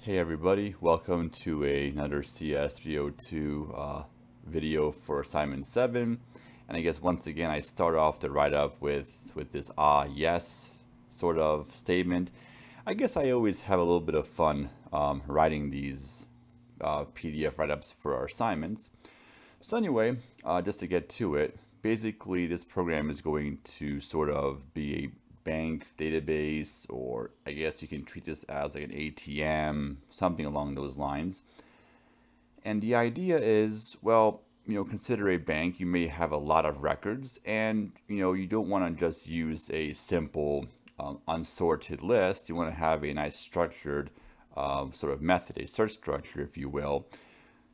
Hey everybody, welcome to another CS302 video for assignment 7. And I guess once again I start off the write-up with this yes sort of statement. I guess I always have a little bit of fun writing these PDF write-ups for our assignments. So anyway, just to get to it, basically this program is going to sort of be a bank database, or I guess you can treat this as like an ATM, something along those lines. And the idea is, well, consider a bank. You may have a lot of records, and you don't want to just use a simple unsorted list. You want to have a nice structured sort of method, a search structure, if you will,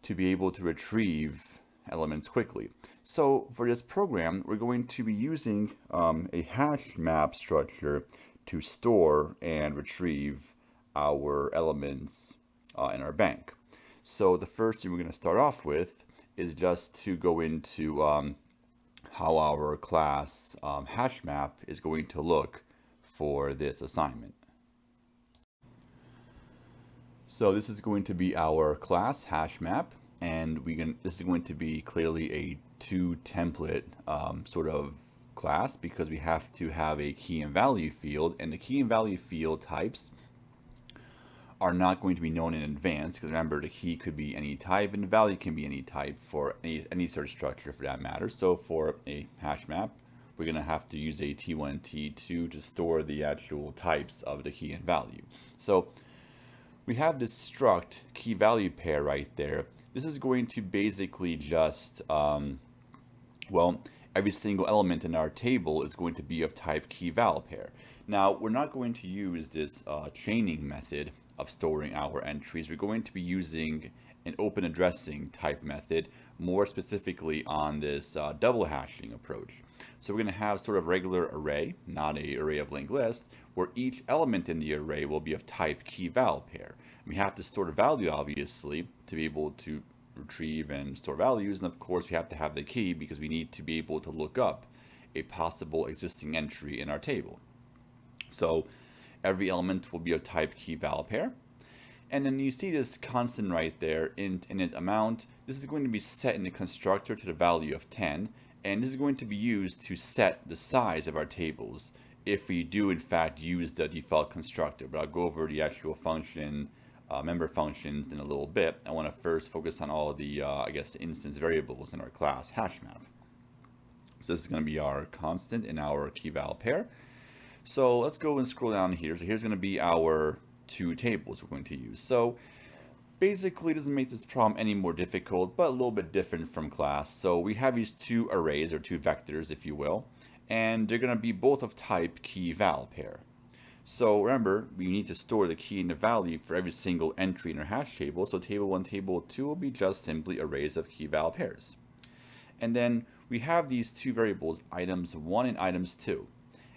to be able to retrieve elements quickly. So for this program, we're going to be using a hash map structure to store and retrieve our elements in our bank. So the first thing we're going to start off with is just to go into how our class hash map is going to look for this assignment. So this is going to be our class hash map, and this is going to be clearly a two template sort of class, because we have to have a key and value field, and the key and value field types are not going to be known in advance, because remember, the key could be any type and the value can be any type for any search structure for that matter. So for a hash map, we're going to have to use a T1 and T2 to store the actual types of the key and value. So we have this struct key value pair right there. This is going to basically just, well, every single element in our table is going to be of type key val pair. Now, we're not going to use this chaining method of storing our entries. We're going to be using an open addressing type method, more specifically on this double hashing approach. So we're going to have sort of regular array, not an array of linked lists, where each element in the array will be of type key val pair. We have to store the value, obviously, to be able to retrieve and store values, and of course we have to have the key because we need to be able to look up a possible existing entry in our table. So every element will be of type key val pair. And then you see this constant right there, int amount. This is going to be set in the constructor to the value of 10, and this is going to be used to set the size of our tables if we do in fact use the default constructor. But I'll go over the actual function, member functions in a little bit. I want to first focus on all the, I guess, the instance variables in our class hash map. So this is going to be our constant in our key val pair. So let's go and scroll down here. So here's going to be our two tables we're going to use. So basically, it doesn't make this problem any more difficult, but a little bit different from class. So we have these two arrays, or two vectors, if you will, and they're going to be both of type key val pair. So remember, we need to store the key and the value for every single entry in our hash table. So table 1, table 2 will be just simply arrays of key val pairs. And then we have these two variables, items 1 and items 2.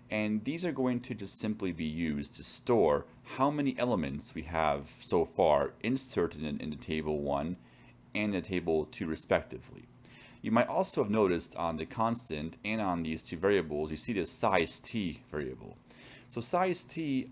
And these are going to just simply be used to store how many elements we have so far inserted in the table 1 and the table 2 respectively. You might also have noticed on the constant and on these two variables, you see this size t variable. So size t,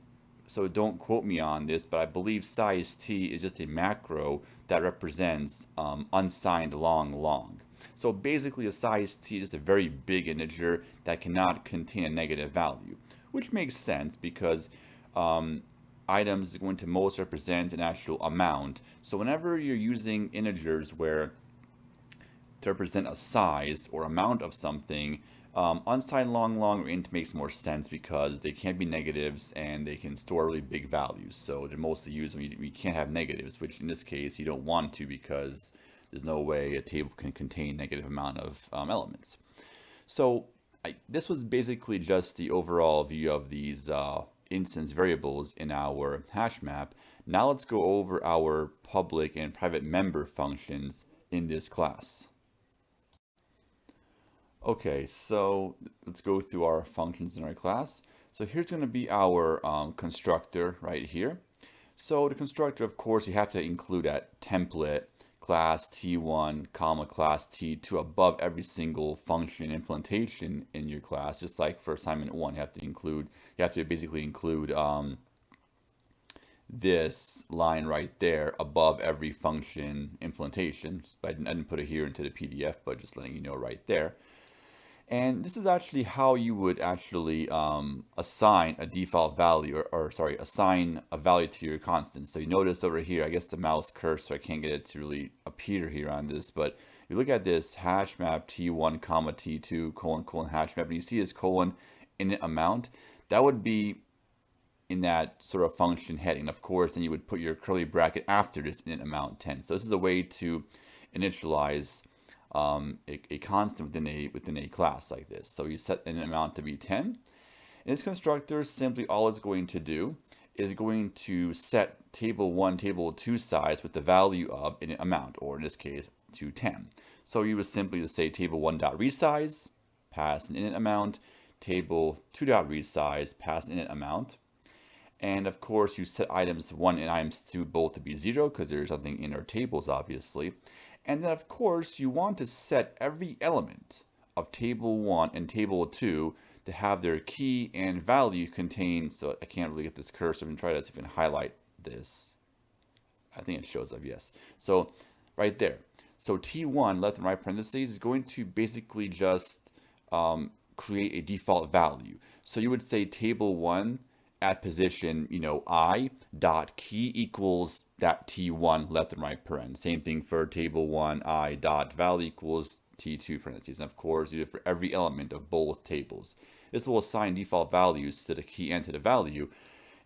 so don't quote me on this, but I believe size t is just a macro that represents unsigned long. So basically a size t is a very big integer that cannot contain a negative value, which makes sense because items is going to most represent an actual amount. So whenever you're using integers where to represent a size or amount of something, unsigned long or int makes more sense because they can't be negatives and they can store really big values. So they're mostly used when we can't have negatives, which in this case you don't want to because there's no way a table can contain negative amount of elements. So this was basically just the overall view of these instance variables in our hash map. Now let's go over our public and private member functions in this class. Okay, so let's go through our functions in our class. So here's going to be our constructor right here. So the constructor, of course, you have to include that template class T1, comma class T2 above every single function implementation in your class. Just like for assignment 1, you have to basically include this line right there above every function implementation. I didn't put it here into the PDF, but just letting you know right there. And this is actually how you would actually assign a default value, or sorry, assign a value to your constant. So you notice over here, I guess the mouse cursor, I can't get it to really appear here on this, but you look at this hash map t1 comma t2 colon colon hash map, and you see this colon init amount. That would be in that sort of function heading. Of course, then you would put your curly bracket after this init amount 10. So this is a way to initialize a constant within a class like this. So you set an amount to be 10. In this constructor, simply all it's going to do is going to set table1, table2 size with the value of an amount, or in this case, to 10. So you would simply just say table1.resize, pass an init amount, table2.resize, pass an init amount. And of course, you set items 1 and items 2 both to be 0 because there's something in our tables, obviously. And then, of course, you want to set every element of table 1 and table 2 to have their key and value contained. So I can't really get this cursor. I'm going to try to see if I can highlight this. I think it shows up, yes. So right there. So T1, left and right parentheses, is going to basically just create a default value. So you would say table 1 at position, I dot key equals that T1 left and right paren. Same thing for table 1, I dot value equals T2 parentheses. And of course, you do it for every element of both tables. This will assign default values to the key and to the value.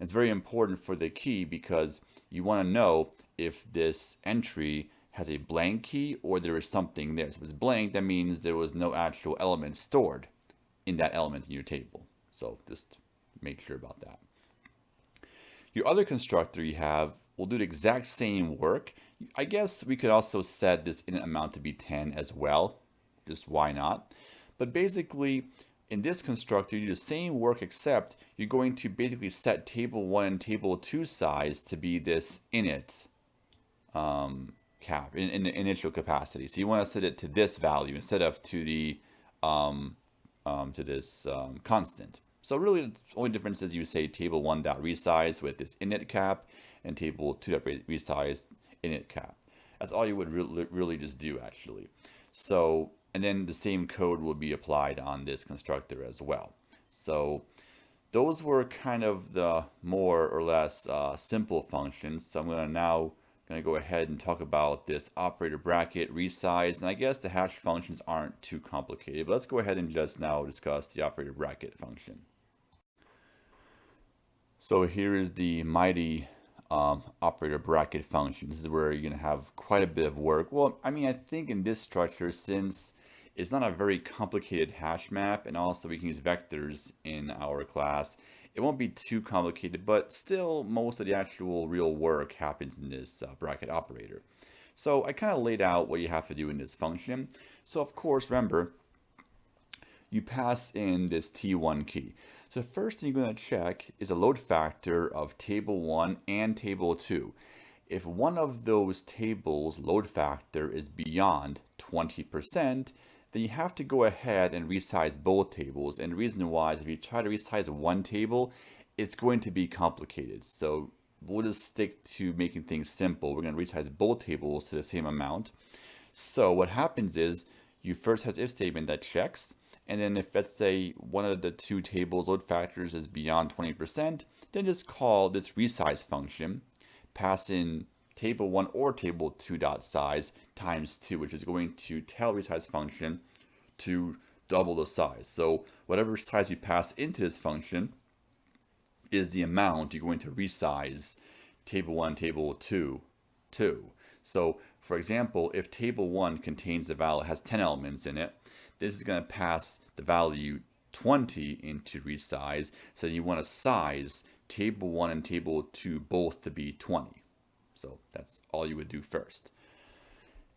It's very important for the key because you want to know if this entry has a blank key or there is something there. So if it's blank, that means there was no actual element stored in that element in your table. So just make sure about that. Your other constructor you have will do the exact same work. I guess we could also set this init amount to be 10 as well. Just why not? But basically, in this constructor, you do the same work except you're going to basically set table 1 and table 2 size to be this init cap, in the initial capacity. So you want to set it to this value instead of to the constant. So really, the only difference is you say table1.resize with this init cap and table2.resize init cap. That's all you would really just do, actually. So, and then the same code will be applied on this constructor as well. So those were kind of the more or less simple functions. So I'm going to go ahead and talk about this operator bracket, resize, and I guess the hash functions aren't too complicated, but let's go ahead and just now discuss the operator bracket function. So here is the mighty operator bracket function. This is where you're going to have quite a bit of work. Well, I mean, I think in this structure, since it's not a very complicated hash map, and also we can use vectors in our class, it won't be too complicated, but still most of the actual real work happens in this bracket operator. So I kind of laid out what you have to do in this function. So of course, remember, you pass in this T1 key. So the first thing you're going to check is a load factor of table 1 and table 2. If one of those tables load factor is beyond 20%, then you have to go ahead and resize both tables. And the reason why is if you try to resize one table, it's going to be complicated. So we'll just stick to making things simple. We're going to resize both tables to the same amount. So what happens is you first have if statement that checks. And then if, let's say, one of the two tables load factors is beyond 20%, then just call this resize function, pass in table 1 or table 2 dot size times 2, which is going to tell resize function to double the size. So whatever size you pass into this function is the amount you're going to resize table 1, table 2 to. So for example, if table 1 contains the value, has 10 elements in it, this is going to pass the value 20 into resize. So you want to size table 1 and table 2 both to be 20. So that's all you would do first.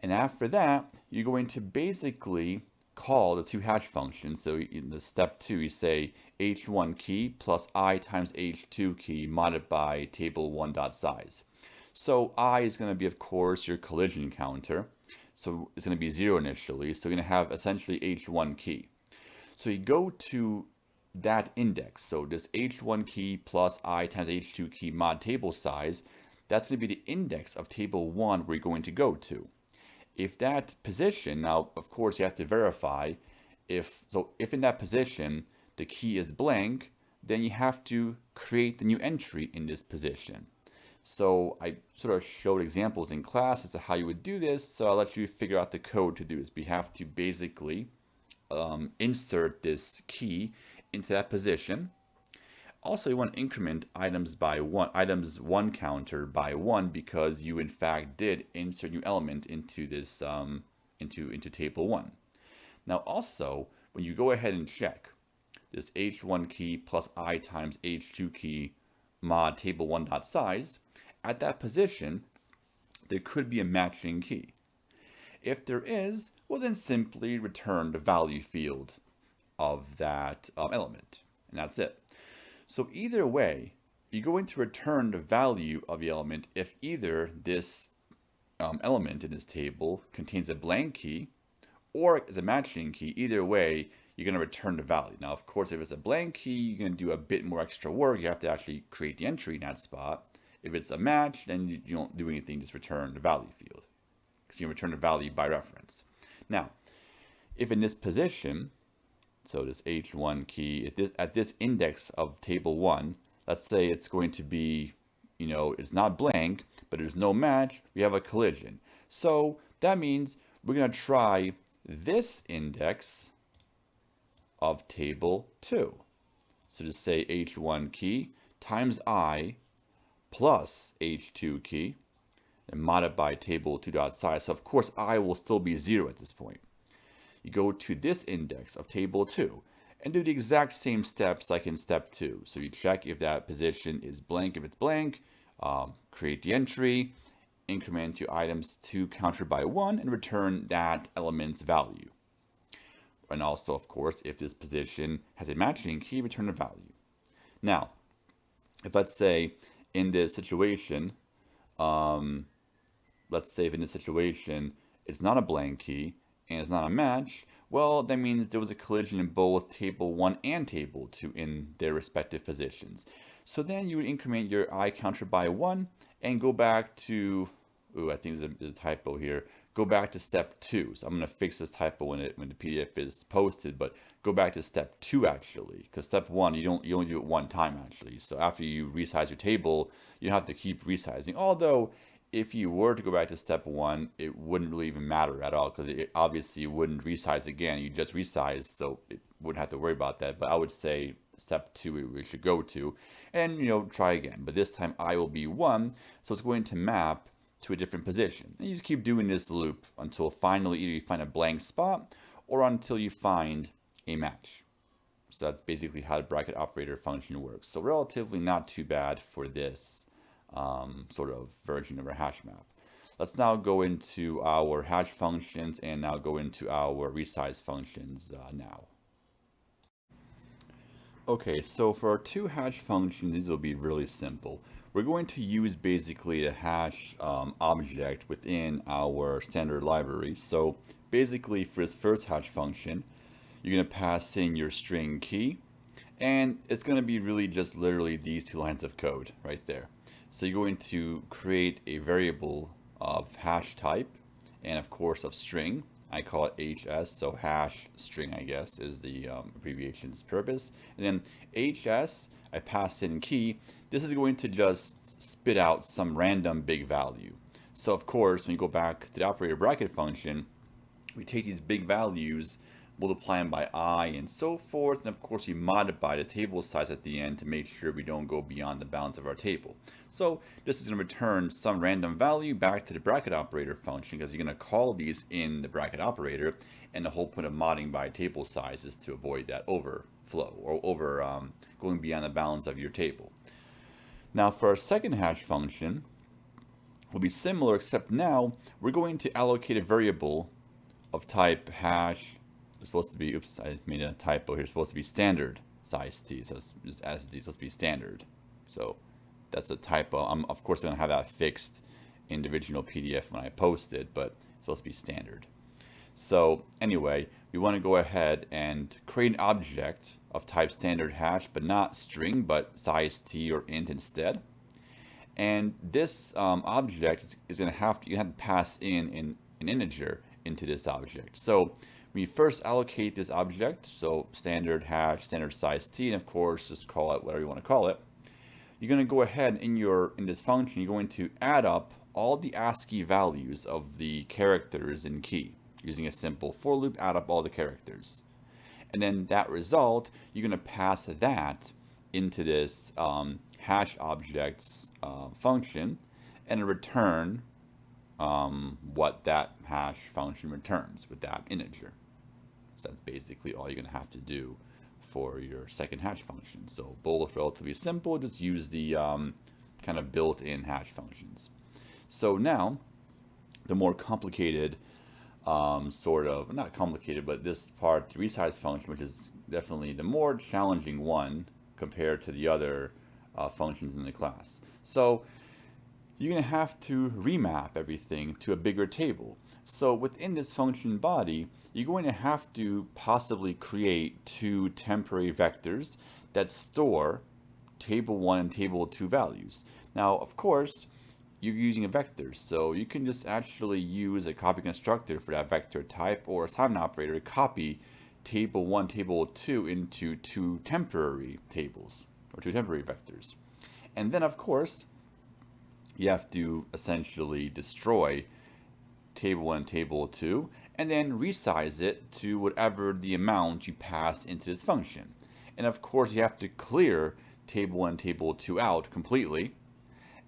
And after that, you're going to basically call the two hash functions. So in the step 2, you say h1 key plus I times h2 key modded by table 1 dot size. So I is going to be, of course, your collision counter. So it's going to be 0 initially. So you're going to have essentially h1 key. So you go to that index. So this h1 key plus I times h2 key mod table size, that's going to be the index of table 1 we're going to go to. If that position, now of course you have to verify, if in that position the key is blank, then you have to create the new entry in this position. So I sort of showed examples in class as to how you would do this, so I'll let you figure out the code to do this. We have to basically insert this key into that position. Also, you want to increment items one counter by 1, because you in fact did insert new element into this into table 1. Now also, when you go ahead and check this h1 key plus I times h2 key mod table 1 dot size, at that position there could be a matching key. If there is, well then simply return the value field of that element, and that's it. So either way, you're going to return the value of the element if either this element in this table contains a blank key or is a matching key. Either way, you're going to return the value. Now, of course, if it's a blank key, you're going to do a bit more extra work. You have to actually create the entry in that spot. If it's a match, then you don't do anything, just return the value field, because you can return the value by reference. Now, if in this position, so this h1 key, at this index of table 1, let's say it's going to be, it's not blank, but there's no match, we have a collision. So that means we're going to try this index of table 2. So just say h1 key times I plus h2 key, and mod it by table 2 dot size. So of course I will still be 0 at this point. You go to this index of table 2 and do the exact same steps like in step 2. So you check if that position is blank. If it's blank, create the entry, increment your items 2 counter by 1, and return that element's value. And also, of course, if this position has a matching key, return a value. Now, if let's say in this situation, it's not a blank key and it's not a match, well, that means there was a collision in both table 1 and table 2 in their respective positions. So then you would increment your I counter by 1 and go back to, I think there's a typo here. Go back to step 2. So I'm going to fix this typo when the PDF is posted, but go back to step 2 actually, because step 1 you only do it one time actually. So after you resize your table, you have to keep resizing. Although if you were to go back to step 1, it wouldn't really even matter at all, because it obviously wouldn't resize again. You just resize, so it wouldn't have to worry about that. But I would say step 2 we should go to, and try again. But this time I will be 1, so it's going to map to a different position. And you just keep doing this loop until finally either you find a blank spot or until you find a match. So that's basically how the bracket operator function works. So relatively not too bad for this sort of version of our hash map. Let's now go into our hash functions and now go into our resize functions now. Okay, so for our 2 hash functions, these will be really simple. We're going to use basically a hash object within our standard library. So basically for this first hash function, you're going to pass in your string key, and it's going to be really just literally these 2 lines of code right there. So you're going to create a variable of hash type and of course of string. I call it HS, so hash string, I guess, is the abbreviation's purpose. And then HS, I pass in key. This is going to just spit out some random big value. So of course, when you go back to the operator bracket function, we take these big values, multiply them by I and so forth, and of course we modify the table size at the end to make sure we don't go beyond the bounds of our table. So this is going to return some random value back to the bracket operator function, because you're going to call these in the bracket operator, and the whole point of modding by table size is to avoid that overflow or going beyond the bounds of your table. Now for our second hash function, will be similar, except now we're going to allocate a variable of type hash. It's supposed to be, oops, I made a typo here. It's supposed to be standard size t. So it's just as t, supposed to be standard. So that's a typo. I'm of course going to have that fixed in the original PDF when I post it, but it's supposed to be standard. So anyway, we want to go ahead and create an object of type standard hash, but not string, but size t or int instead. And this object is going to have to pass in an integer into this object. So we first allocate this object, so standard hash, standard size t, and of course just call it whatever you want to call it. You're going to go ahead in this function, you're going to add up all the ASCII values of the characters in key using a simple for loop, add up all the characters. And then that result, you're going to pass that into this hash objects function and return what that hash function returns with that integer. So that's basically all you're going to have to do for your second hash function. So both relatively simple, just use the kind of built-in hash functions. So now, the more complicated sort of, not complicated, but this part, the resize function, which is definitely the more challenging one compared to the other functions in the class. So you're going to have to remap everything to a bigger table. So within this function body, you're going to have to possibly create two temporary vectors that store table 1 and table 2 values. Now, of course, you're using a vector, so you can just actually use a copy constructor for that vector type or a assignment operator to copy table 1, table 2 into two temporary tables or two temporary vectors. And then, of course, you have to essentially destroy table 1 and table 2 and then resize it to whatever the amount you pass into this function. And of course, you have to clear table 1 and table 2 out completely.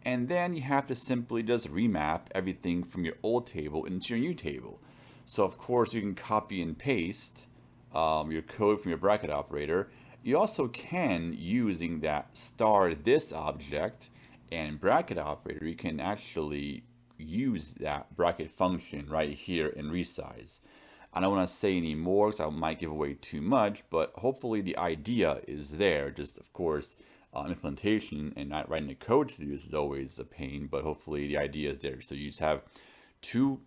And then you have to simply just remap everything from your old table into your new table. So of course you can copy and paste your code from your bracket operator. You also can, using that star this object and bracket operator, you can actually use that bracket function right here in resize. I don't want to say any more because I might give away too much, but hopefully the idea is there. Just of course, implementation and not writing the code to do this is always a pain, but hopefully the idea is there. So you just have two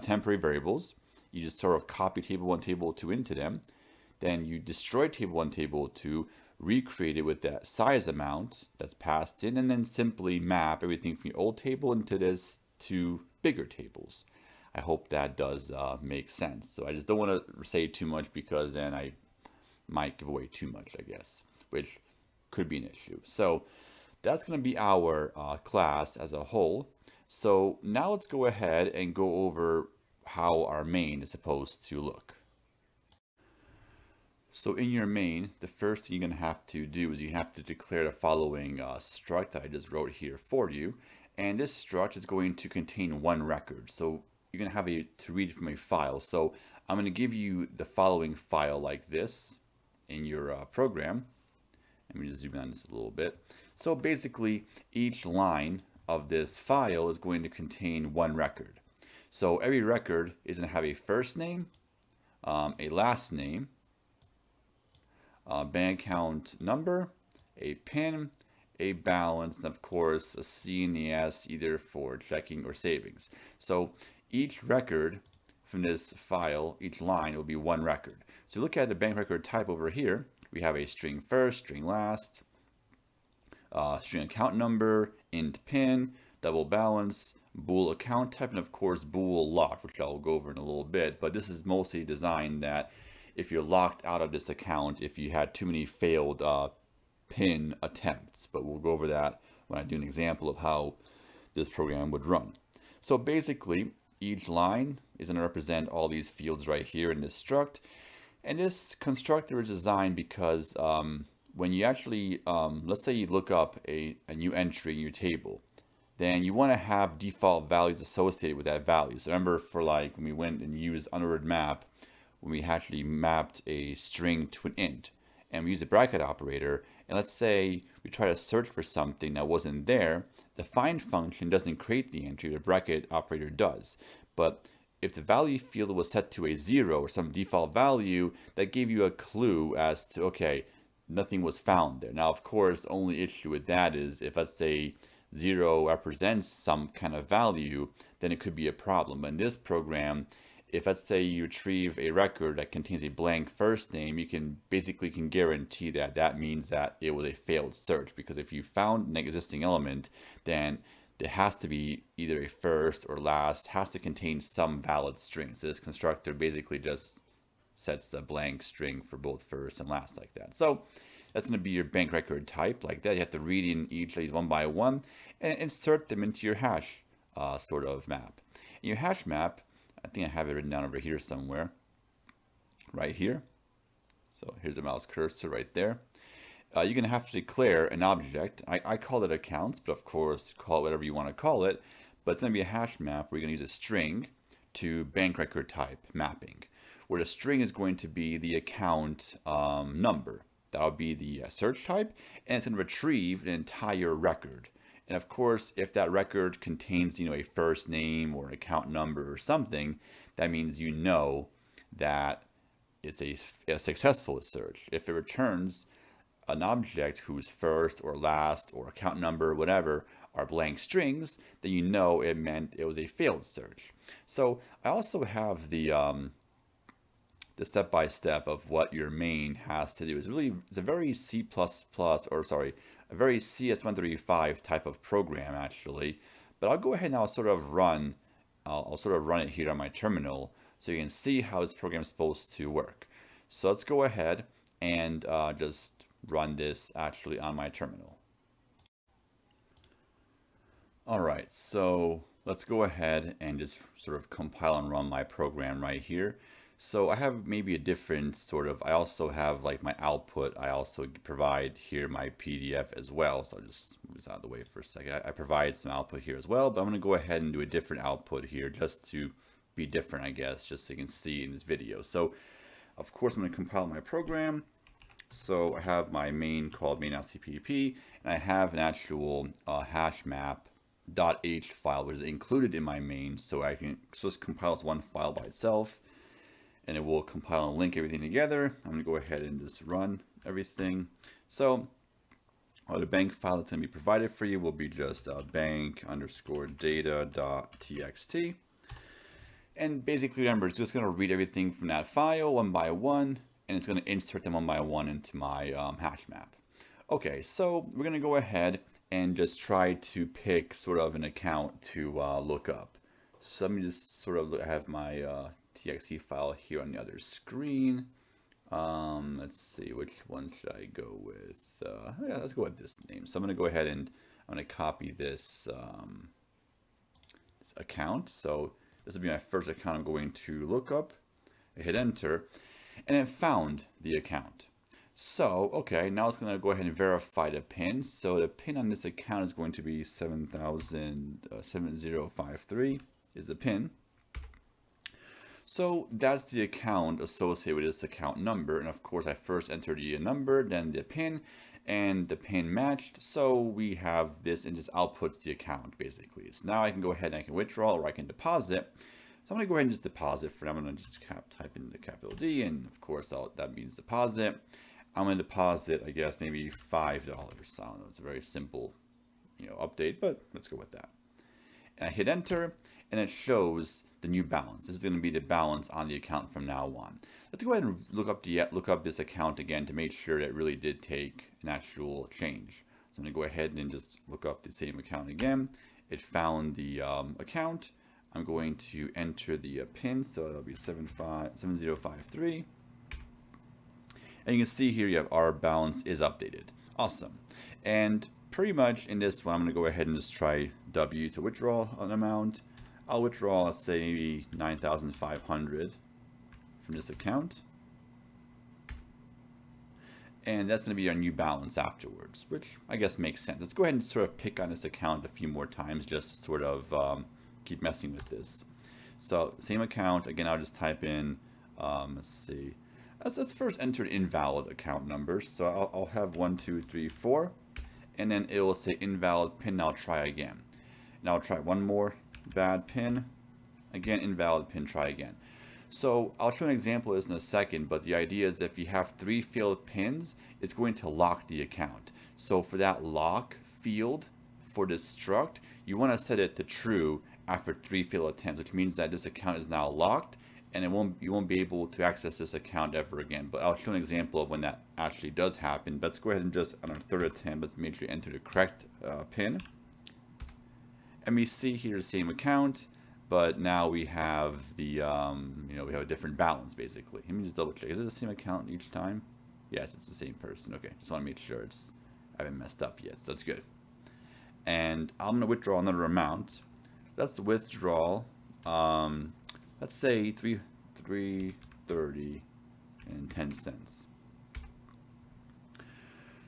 temporary variables. You just sort of copy table 1, table 2 into them. Then you destroy table 1, table 2, recreate it with that size amount that's passed in, and then simply map everything from your old table into this two bigger tables. I hope that does make sense. So I just don't want to say too much because then I might give away too much, I guess, which could be an issue. So that's going to be our class as a whole. So now let's go ahead and go over how our main is supposed to look. So in your main, the first thing you're going to have to do is you have to declare the following struct that I just wrote here for you. And this struct is going to contain one record. So you're going to have to read from a file. So I'm going to give you the following file like this in your program. Let me just zoom in on this a little bit. So basically, each line of this file is going to contain one record. So every record is going to have a first name, a last name, a bank account number, a PIN, a balance, and of course a C and the S either for checking or savings. So each record from this file, each line will be one record. So look at the bank record type over here. We have a string first, string last, string account number, int PIN, double balance, bool account type, and of course bool locked, which I'll go over in a little bit. But this is mostly designed that if you're locked out of this account, if you had too many failed PIN attempts. But we'll go over that when I do an example of how this program would run. So basically, each line is going to represent all these fields right here in this struct. And this constructor is designed because when you actually, let's say you look up a new entry in your table, then you want to have default values associated with that value. So remember, for like when we went and used unordered map, when we actually mapped a string to an int, and we use a bracket operator, and let's say we try to search for something that wasn't there, the find function doesn't create the entry, the bracket operator does. But if the value field was set to a 0 or some default value, that gave you a clue as to, okay, nothing was found there. Now, of course, the only issue with that is if, let's say, 0 represents some kind of value, then it could be a problem. But in this program, if let's say you retrieve a record that contains a blank first name, you can basically guarantee that that means that it was a failed search, because if you found an existing element, then it has to be either a first or last, has to contain some valid string. So this constructor basically just sets a blank string for both first and last like that. So that's going to be your bank record type like that. You have to read in each of these one by one and insert them into your hash sort of map. In your hash map, I think I have it written down over here somewhere, right here. So here's the mouse cursor right there. You're going to have to declare an object. I call it accounts, but of course, call it whatever you want to call it. But it's going to be a hash map where you're going to use a string to bank record type mapping, where the string is going to be the account number. That'll be the search type, and it's going to retrieve an entire record. And of course, if that record contains, a first name or an account number or something, that means you know that it's a successful search. If it returns an object whose first or last or account number, whatever, are blank strings, then you know it meant it was a failed search. So I also have the step-by-step of what your main has to do. It's a very a very CS135 type of program actually. But I'll go ahead and I'll sort of run it here on my terminal so you can see how this program is supposed to work. So let's go ahead and just run this actually on my terminal. All right, so let's go ahead and just sort of compile and run my program right here. So I have maybe a different I also have like my output. I also provide here my PDF as well. So I'll just move this out of the way for a second. I provide some output here as well, but I'm gonna go ahead and do a different output here just to be different, I guess, just so you can see in this video. So of course I'm gonna compile my program. So I have my main called main.cpp, and I have an actual hash map .h file, which is included in my main. So I can just compile as one file by itself, and it will compile and link everything together. I'm gonna go ahead and just run everything. So the bank file that's gonna be provided for you will be just bank_data.txt. And basically, remember, it's just gonna read everything from that file one by one, and it's gonna insert them one by one into my hash map. Okay, so we're gonna go ahead and just try to pick sort of an account to look up. So let me just sort of have my txt file here on the other screen. Let's see, which one should I go with? Yeah, let's go with this name. So I'm going to go ahead and I'm going to copy this, this account. So this will be my first account I'm going to look up. I hit enter, and it found the account. So, okay, now it's going to go ahead and verify the PIN. So the PIN on this account is going to be 7053 is the PIN. So that's the account associated with this account number. And of course, I first entered the number, then the PIN, and the PIN matched. So we have this, and just outputs the account basically. So now I can go ahead and I can withdraw, or I can deposit. So I'm going to go ahead and just deposit for now. I'm going to just type in the capital D, and of course that means deposit. I'm going to deposit, I guess, maybe $5. I don't know, it's a very simple, update, but let's go with that. And I hit enter, and it shows the new balance. This is going to be the balance on the account from now on. Let's go ahead and look up this account again to make sure that it really did take an actual change. So I'm going to go ahead and just look up the same account again. It found the account. I'm going to enter the PIN, so it'll be 7053. And you can see here you have our balance is updated. Awesome. And pretty much in this one, I'm going to go ahead and just try W to withdraw an amount. I'll withdraw, let's say, maybe 9,500 from this account. And that's going to be our new balance afterwards, which I guess makes sense. Let's go ahead and sort of pick on this account a few more times just to sort of keep messing with this. So same account. Again, I'll just type in, let's see. Let's first enter invalid account numbers. So I'll have 1, 2, 3, 4. And then it will say invalid PIN. I'll try again. And I'll try one more. Bad PIN, again invalid PIN, try again. So I'll show an example of this in a second, but the idea is if you have 3 failed PINs, it's going to lock the account. So for that lock field for this struct, you want to set it to true after 3 failed attempts, which means that this account is now locked and you won't be able to access this account ever again. But I'll show an example of when that actually does happen. Let's go ahead and just on our third attempt, let's make sure to enter the correct PIN. And we see here the same account, but now we have the we have a different balance basically. Let me just double check. Is it the same account each time? Yes, it's the same person. Okay, just want to make sure I haven't messed up yet, so that's good. And I'm gonna withdraw another amount. Let's withdraw. Let's say $3.30 and 10 cents.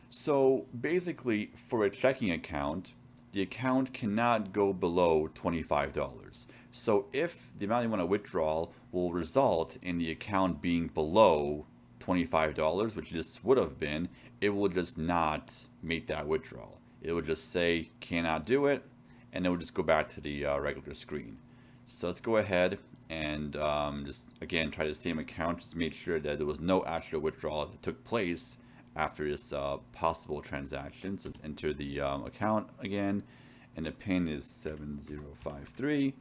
So basically, for a checking account, the account cannot go below $25. So if the amount you want to withdraw will result in the account being below $25, which this would have been, it will just not make that withdrawal. It will just say cannot do it, and it will just go back to the regular screen. So let's go ahead and just again try the same account. Just make sure that there was no actual withdrawal that took place after this possible transaction. So let's enter the account again, and the PIN is 7053,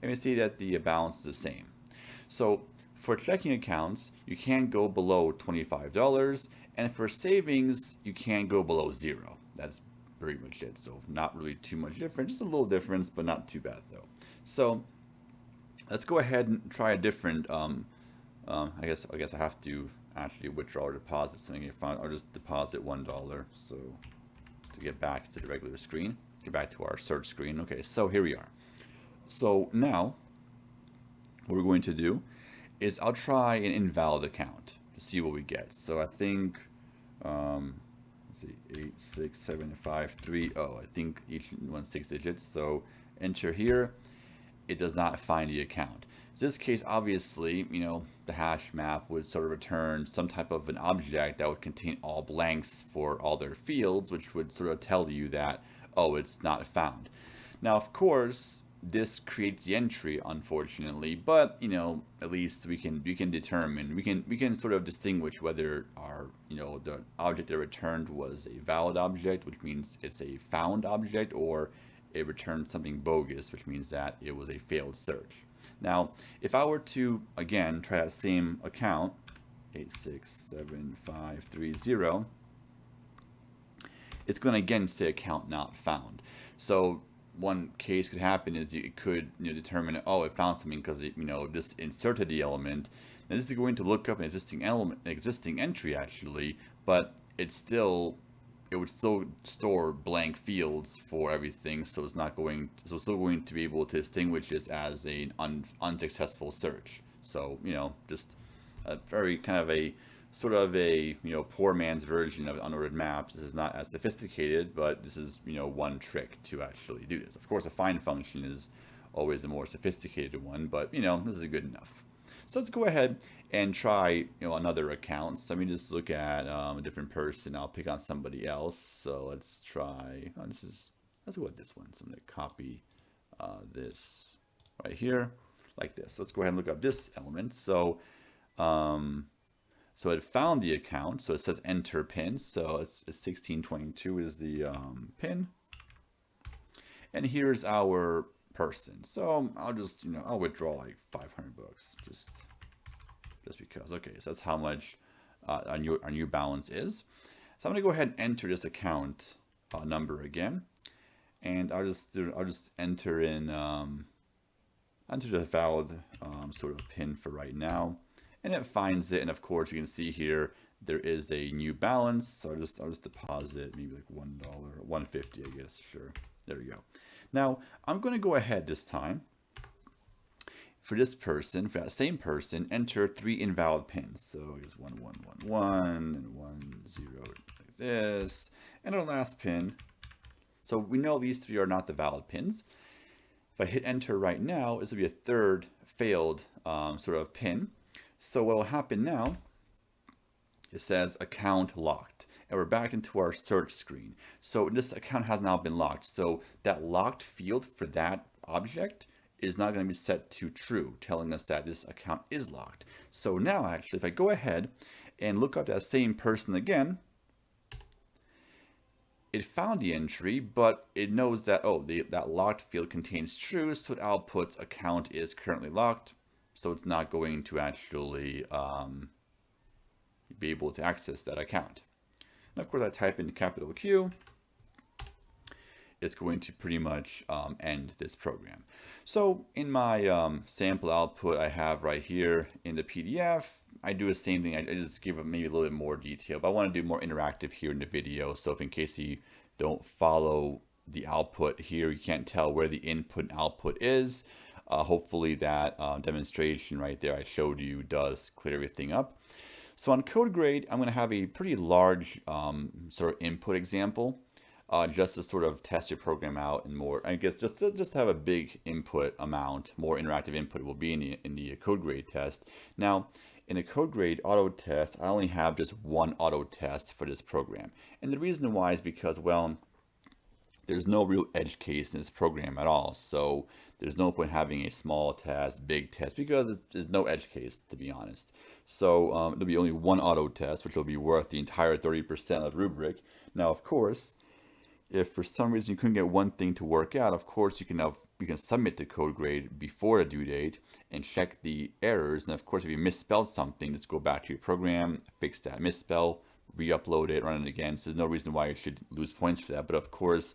and we see that the balance is the same. So for checking accounts, you can't go below $25, and for savings, you can't go below 0. That's pretty much it. So not really too much different, just a little difference, but not too bad though. So let's go ahead and try a different. I guess I have to actually withdraw or deposit something. If I'll just deposit $1. So to get back to the regular screen, get back to our search screen. Okay, so here we are. So now what we're going to do is I'll try an invalid account to see what we get. So I think, let's see, 86753. I think each one 6 digits. So enter here. It does not find the account. In this case, obviously, the hash map would sort of return some type of an object that would contain all blanks for all their fields, which would sort of tell you that, oh, it's not found. Now, of course, this creates the entry, unfortunately, but at least we can determine, we can sort of distinguish whether our the object that returned was a valid object, which means it's a found object, or it returned something bogus, which means that it was a failed search. Now, if I were to again try that same account, 867530, it's going to again say account not found. So one case could happen is it could determine, oh, it found something because it this inserted the element. Now this is going to look up an existing entry actually, but it would still store blank fields for everything, so it's still going to be able to distinguish this as an unsuccessful search. So just a very kind of a sort of a poor man's version of unordered maps. This is not as sophisticated, but this is one trick to actually do this. Of course, a find function is always a more sophisticated one, but this is good enough. So let's go ahead and try another account. So let me just look at a different person. I'll pick on somebody else. So let's try. Let's go with this one. So I'm going to copy this right here like this. Let's go ahead and look up this element. So so it found the account. So it says enter PIN. So it's 1622 is the PIN. And here's our person. So I'll just I'll withdraw like $500 just because. Okay, so that's how much our new balance is. So I'm gonna go ahead and enter this account number again, and I'll just enter in enter the valid sort of PIN for right now, and it finds it. And of course, you can see here there is a new balance. So I'll just deposit maybe like $1, $1.50, I guess. Sure. There we go. Now I'm going to go ahead this time for this person, for that same person, enter 3 invalid pins. So I guess 1111 and 10 like this, and our last pin. So we know these 3 are not the valid pins. If I hit enter right now, this will be a third failed sort of pin. So what will happen now? It says account locked, and we're back into our search screen. So this account has now been locked. So that locked field for that object is not going to be set to true, telling us that this account is locked. So now actually, if I go ahead and look up that same person again, it found the entry, but it knows that, oh, that locked field contains true, so it outputs account is currently locked. so it's not going to actually be able to access that account. And of course, I type in capital Q, it's going to pretty much end this program. So in my sample output I have right here in the PDF, I do the same thing. I just give it maybe a little bit more detail, but I want to do more interactive here in the video. So if in case you don't follow the output here, you can't tell where the input and output is, hopefully that demonstration right there I showed you does clear everything up. So on code grade, I'm going to have a pretty large sort of input example, just to sort of test your program out and more. I guess just to have a big input amount, more interactive input will be in the code grade test. Now, in a code grade auto test, I only have just one auto test for this program. And the reason why is because, well, there's no real edge case in this program at all. So there's no point having a small test, big test, because there's no edge case, to be honest. So there'll be only one auto test, which will be worth the entire 30% of the rubric. Now, of course, if for some reason you couldn't get one thing to work out, of course you can submit the code grade before the due date and check the errors. And of course, if you misspelled something, just go back to your program, fix that misspell, re-upload it, run it again. So there's no reason why you should lose points for that. But of course,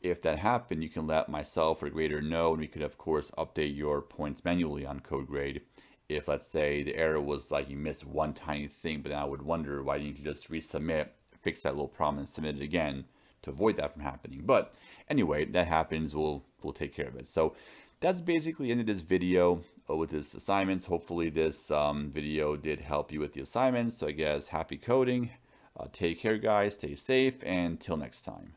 if that happened, you can let myself or the grader know, and we could of course update your points manually on code grade. If let's say the error was like you missed one tiny thing, but then I would wonder why didn't you just resubmit, fix that little problem and submit it again to avoid that from happening. But anyway, that happens, we'll take care of it. So that's basically the end of this video with this assignments. Hopefully this video did help you with the assignments. So I guess happy coding. Take care guys, stay safe, and till next time.